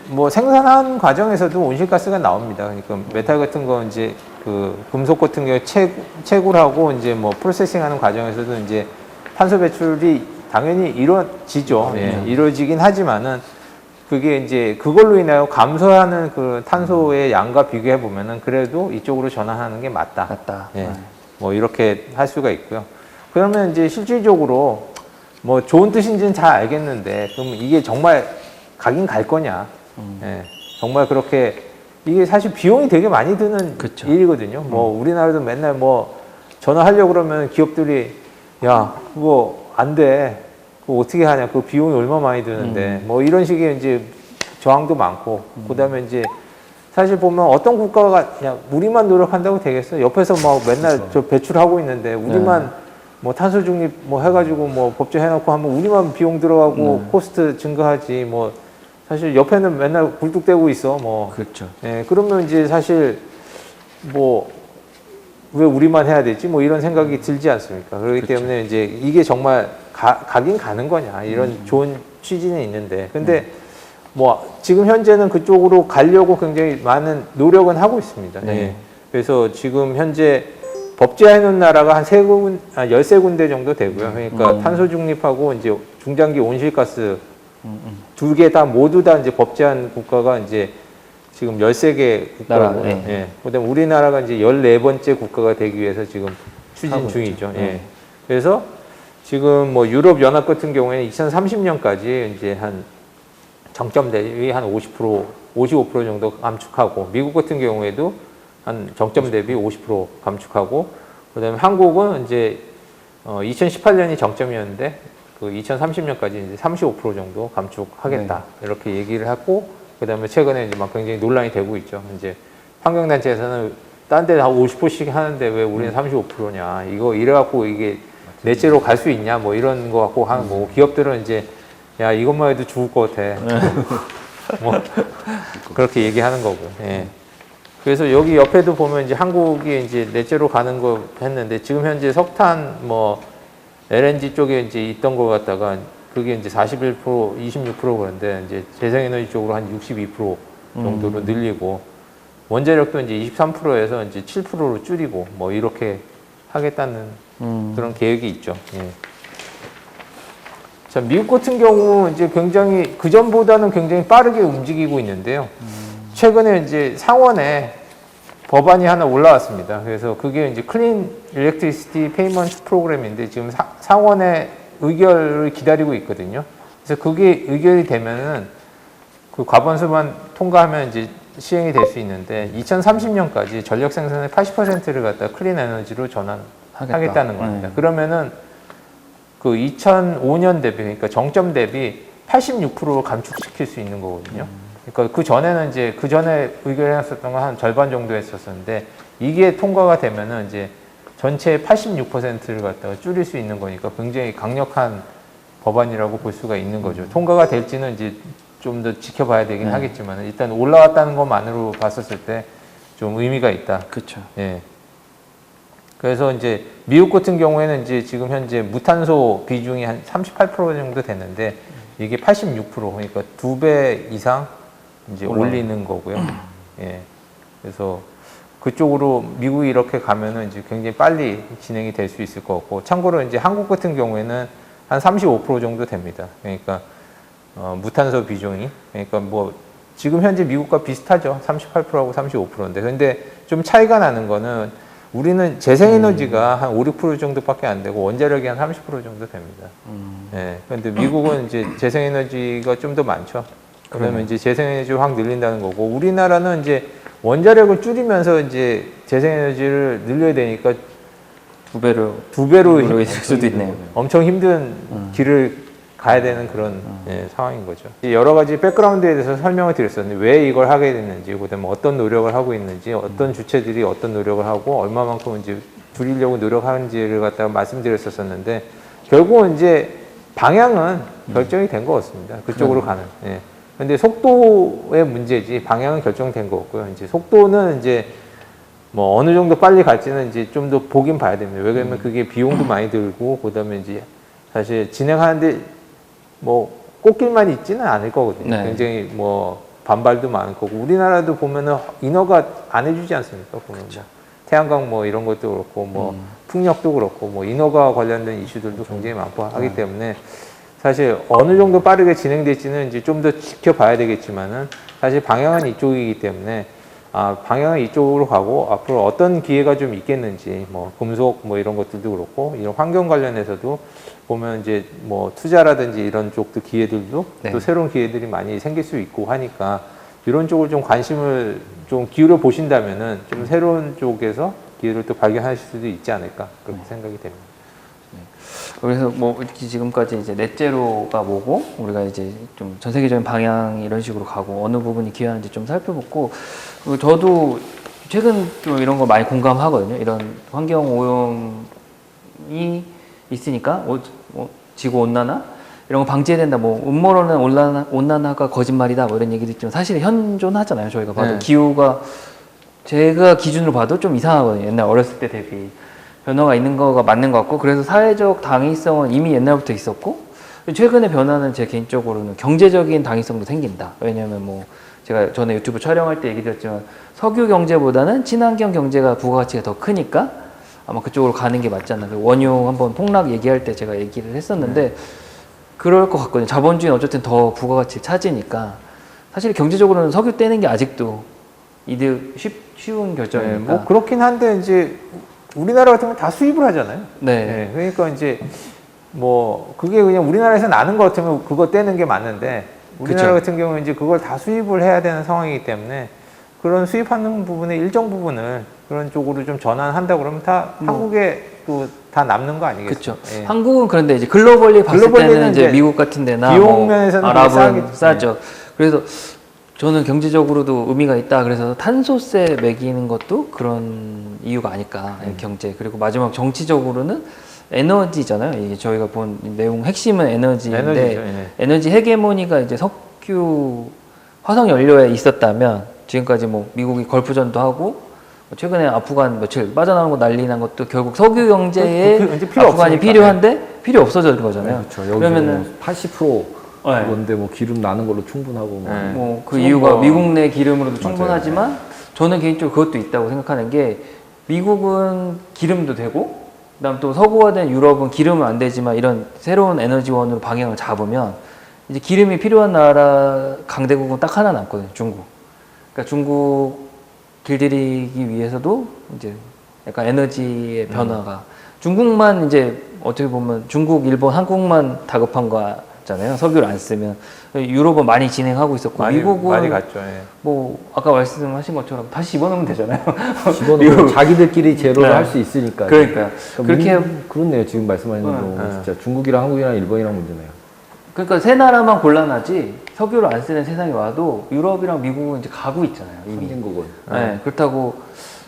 뭐 생산한 과정에서도 온실가스가 나옵니다. 그러니까 메탈 같은 거 이제 그 금속 같은 경우 채굴하고 이제 뭐 프로세싱하는 과정에서도 이제 탄소 배출이 당연히 이루어지죠. 예, 이루어지긴 하지만은 그게 이제 그걸로 인하여 감소하는 그 탄소의 양과 비교해 보면은 그래도 이쪽으로 전환하는 게 맞다. 맞다. 예. 뭐 이렇게 할 수가 있고요. 그러면 이제 실질적으로 뭐 좋은 뜻인지는 잘 알겠는데, 그럼 이게 정말 가긴 갈 거냐. 예, 정말 그렇게 이게 사실 비용이 되게 많이 드는 그쵸. 일이거든요. 뭐 우리나라도 맨날 뭐 전화하려고 그러면 기업들이 야 그거 안 돼. 그거 어떻게 하냐. 그 비용이 얼마 많이 드는데 뭐 이런 식의 이제 저항도 많고 그다음에 이제 사실 보면 어떤 국가가 그냥 우리만 노력한다고 되겠어? 옆에서 막 맨날 저 배출하고 있는데 우리만 뭐 탄소 중립 뭐 해가지고 뭐 법제 해놓고 하면 우리만 비용 들어가고 코스트 증가하지 뭐 사실 옆에는 맨날 굴뚝대고 있어 뭐. 그렇죠. 예, 그러면 이제 사실 뭐 왜 우리만 해야 되지? 뭐 이런 생각이 들지 않습니까? 그렇기 때문에 이제 이게 정말 가긴 가는 거냐 이런 좋은 취지는 있는데 근데 뭐 지금 현재는 그쪽으로 가려고 굉장히 많은 노력은 하고 있습니다. 네. 예. 그래서 지금 현재 법제화해 놓은 나라가 한 13군데 정도 되고요. 그러니까 탄소 중립하고 이제 중장기 온실가스 두 개 다 모두 다 이제 법제한 국가가 이제 지금 13개 국가고, 나라고, 예. 예. 그다음에 우리나라가 이제 14번째 국가가 되기 위해서 지금 추진 하고 중이죠. 있죠. 예. 그래서 지금 뭐 유럽 연합 같은 경우에는 2030년까지 이제 한 정점 대비 한 50%, 55% 정도 감축하고 미국 같은 경우에도 한 정점 대비 50% 감축하고 그다음에 한국은 이제 2018년이 정점이었는데 그 2030년까지 이제 35% 정도 감축하겠다 이렇게 얘기를 하고 그다음에 최근에 이제 막 굉장히 논란이 되고 있죠. 이제 환경단체에서는 딴 데 다 50%씩 하는데 왜 우리는 35%냐 이거 이래갖고 이게 넷째로 갈 수 있냐 뭐 이런 거 갖고 하는 거고 기업들은 이제 야 이것만 해도 죽을 것 같아. 뭐 그렇게 얘기하는 거고. 예. 그래서 여기 옆에도 보면 이제 한국이 이제 넷째로 가는 거 했는데 지금 현재 석탄 뭐 LNG 쪽에 이제 있던 거 갖다가 그게 이제 41%, 26% 그런데 이제 재생에너지 쪽으로 한 62% 정도로 늘리고 원자력도 이제 23%에서 이제 7%로 줄이고 뭐 이렇게 하겠다는 그런 계획이 있죠. 예. 자, 미국 같은 경우 이제 굉장히 그 전보다는 굉장히 빠르게 움직이고 있는데요. 최근에 이제 상원에 법안이 하나 올라왔습니다. 그래서 그게 이제 클린 일렉트리시티 페이먼트 프로그램인데 지금 상원의 의결을 기다리고 있거든요. 그래서 그게 의결이 되면은 그 과반수만 통과하면 이제 시행이 될 수 있는데 2030년까지 전력 생산의 80%를 갖다 클린 에너지로 전환하겠다는 겁니다. 그러면은 그 2005년 대비 그러니까 정점 대비 86%를 감축시킬 수 있는 거거든요. 그러니까 그 전에는 이제 그 전에 의결했었던 건 한 절반 정도 했었는데 이게 통과가 되면은 이제 전체의 86%를 갖다가 줄일 수 있는 거니까 굉장히 강력한 법안이라고 볼 수가 있는 거죠. 통과가 될지는 이제 좀 더 지켜봐야 되긴 하겠지만 일단 올라왔다는 것만으로 봤었을 때 좀 의미가 있다. 그렇죠. 예. 그래서 이제 미국 같은 경우에는 이제 지금 현재 무탄소 비중이 한 38% 정도 됐는데 이게 86% 그러니까 2배 이상 이제 올리는 거고요. 예. 그래서 그쪽으로 미국이 이렇게 가면은 이제 굉장히 빨리 진행이 될 수 있을 것 같고 참고로 이제 한국 같은 경우에는 한 35% 정도 됩니다. 그러니까 무탄소 비중이 그러니까 뭐 지금 현재 미국과 비슷하죠. 38%하고 35%인데 근데 좀 차이가 나는 거는 우리는 재생에너지가 한 5, 6% 정도밖에 안 되고 원자력이 한 30% 정도 됩니다. 예. 그런데 미국은 이제 재생에너지가 좀 더 많죠. 그러면 이제 재생에너지를 확 늘린다는 거고 우리나라는 이제 원자력을 줄이면서 이제 재생에너지를 늘려야 되니까 두 배로 될 수도 있네요. 엄청 힘든 길을 가야 되는 그런 예, 상황인 거죠. 여러 가지 백그라운드에 대해서 설명을 드렸었는데 왜 이걸 하게 됐는지, 그다음에 어떤 노력을 하고 있는지, 어떤 주체들이 어떤 노력을 하고 얼마만큼 이제 줄이려고 노력하는지를 갖다가 말씀드렸었는데 결국은 이제 방향은 결정이 된 것 같습니다. 그쪽으로 가는. 예. 근데 속도의 문제지 방향은 결정된 거고요. 이제 속도는 이제 뭐 어느 정도 빨리 갈지는 이제 좀 더 보긴 봐야 됩니다. 왜냐면 그게 비용도 많이 들고 그다음에 이제 사실 진행하는데 뭐 꽃길만 있지는 않을 거거든요. 네. 굉장히 뭐 반발도 많을 거고 우리나라도 보면은 인허가 안 해주지 않습니까? 보면 뭐 태양광 뭐 이런 것도 그렇고 뭐 풍력도 그렇고 뭐 인허가 관련된 이슈들도 굉장히 많고 하기 때문에 사실 어느 정도 빠르게 진행될지는 이제 좀 더 지켜봐야 되겠지만은 사실 방향은 이쪽이기 때문에 방향은 이쪽으로 가고 앞으로 어떤 기회가 좀 있겠는지 뭐 금속 뭐 이런 것들도 그렇고 이런 환경 관련해서도 보면 이제 뭐 투자라든지 이런 쪽도 기회들도 네. 또 새로운 기회들이 많이 생길 수 있고 하니까 이런 쪽을 좀 관심을 좀 기울여 보신다면은 좀 새로운 쪽에서 기회를 또 발견하실 수도 있지 않을까 그렇게 생각이 됩니다. 그래서 뭐 지금까지 이제 넷제로가 뭐고 우리가 이제 좀 전 세계적인 방향이 이런 식으로 가고 어느 부분이 기여하는지 좀 살펴봤고 그리고 저도 최근 좀 이런 거 많이 공감하거든요. 이런 환경 오염이 있으니까 지구 온난화 이런 거 방지해야 된다. 뭐 음모론은 온난화가 거짓말이다. 뭐 이런 얘기도 있지만 사실 현존하잖아요. 저희가 봐도 네. 기후가 제가 기준으로 봐도 좀 이상하거든요. 옛날 어렸을 때 대비 변화가 있는 거가 맞는 것 같고 그래서 사회적 당위성은 이미 옛날부터 있었고 최근의 변화는 제 개인적으로는 경제적인 당위성도 생긴다. 왜냐하면 뭐 제가 전에 유튜브 촬영할 때 얘기 드렸지만 석유 경제보다는 친환경 경제가 부가가치가 더 크니까 아마 그쪽으로 가는 게 맞지 않나. 원유 한번 폭락 얘기할 때 제가 얘기를 했었는데 그럴 것 같거든요. 자본주의는 어쨌든 더 부가가치를 차지니까 사실 경제적으로는 석유 떼는 게 아직도 이득 쉬운 결정이니까. 뭐 그렇긴 한데 이제 우리나라 같은 건 다 수입을 하잖아요. 네. 그러니까 이제 뭐 그게 그냥 우리나라에서 나는 것 같으면 그거 떼는 게 맞는데 우리나라 그쵸. 같은 경우는 이제 그걸 다 수입을 해야 되는 상황이기 때문에 그런 수입하는 부분의 일정 부분을 그런 쪽으로 좀 전환한다 그러면 다 한국에 또 다 남는 거 아니겠어요? 그렇죠. 한국은 그런데 이제 글로벌리 봤을 글로벌리는 때는 이제 이제 미국 같은 데나 비용 뭐 면에서는 아랍은 되게 싸죠. 그래서 저는 경제적으로도 의미가 있다. 그래서 탄소세 매기는 것도 그런 이유가 아닐까. 경제. 그리고 마지막 정치적으로는 에너지잖아요. 이게 저희가 본 내용 핵심은 에너지인데 에너지죠, 예. 에너지 헤게모니가 이제 석유 화석 연료에 있었다면 지금까지 뭐 미국이 걸프전도 하고 최근에 아프간 며칠 빠져나온 거 난리 난 것도 결국 석유 경제에 왠지 필요 아프간이 없으니까. 필요한데 필요 없어진 거잖아요. 그렇죠. 여기 그러면은 80% 네. 그건데 뭐 기름 나는 걸로 충분하고 뭐. 네. 뭐 그 지금 이유가 뭐- 미국 내 기름으로도 맞아요. 충분하지만 저는 개인적으로 그것도 있다고 생각하는 게 미국은 기름도 되고 그다음 또 서구화된 유럽은 기름은 안 되지만 이런 새로운 에너지원으로 방향을 잡으면 이제 기름이 필요한 나라 강대국은 딱 하나 남거든요. 중국. 그러니까 중국 길들이기 위해서도 이제 약간 에너지의 변화가 중국만 이제 어떻게 보면 중국, 일본, 한국만 다급한 거잖아요. 석유를 안 쓰면 유럽은 많이 진행하고 있었고 미국은 많이 갔죠. 예. 뭐 아까 말씀하신 것처럼 다시 집어넣으면 되잖아요. 집어넣으면 자기들끼리 제로를 네. 할 수 있으니까. 그러니까요. 그렇게 그렇네요. 지금 말씀하신 거 네. 진짜 중국이랑 한국이랑 일본이랑 문제네요. 그러니까 세 나라만 곤란하지 석유를 안 쓰는 세상이 와도 유럽이랑 미국은 이제 가고 있잖아요. 이미. 선진국은. 네, 그렇다고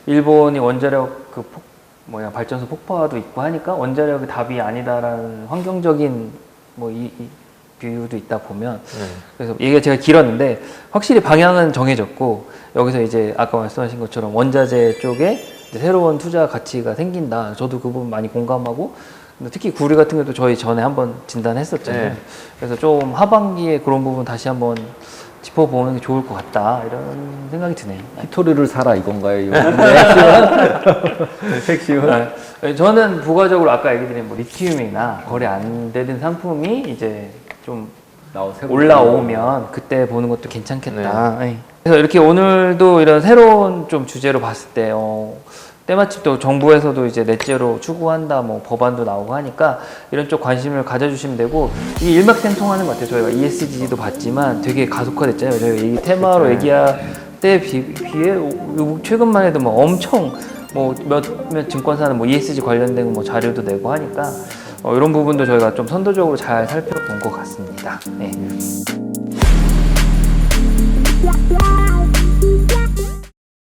일본이 원자력 발전소 폭파도 있고 하니까 원자력이 답이 아니다라는 환경적인 뭐 이 비유도 있다 보면 그래서 얘기가 제가 길었는데 확실히 방향은 정해졌고 여기서 이제 아까 말씀하신 것처럼 원자재 쪽에 이제 새로운 투자 가치가 생긴다. 저도 그 부분 많이 공감하고 근데 특히 구리 같은 경우도 저희 전에 한번 진단했었잖아요. 네. 그래서 좀 하반기에 그런 부분 다시 한번 짚어보는 게 좋을 것 같다 이런 생각이 드네요. 히토리를 사라 이건가요? 이거? 핵심은? 네. 저는 부가적으로 아까 얘기 드린 뭐 리튬이나 거래 안 되는 상품이 이제 좀 올라오면 그때 보는 것도 괜찮겠다. 네. 그래서 이렇게 오늘도 이런 새로운 좀 주제로 봤을 때 때마침 또 정부에서도 이제 넷제로 추구한다, 뭐 법안도 나오고 하니까 이런 쪽 관심을 가져주시면 되고 이게 일맥상통하는 것 같아요. 저희가 ESG도 봤지만 되게 가속화됐잖아요. 저희가 이 테마로 얘기할 때 비해 최근만 해도 뭐 엄청 뭐 몇몇 증권사는 뭐 ESG 관련된 뭐 자료도 내고 하니까 이런 부분도 저희가 좀 선도적으로 잘 살펴본 것 같습니다. 네.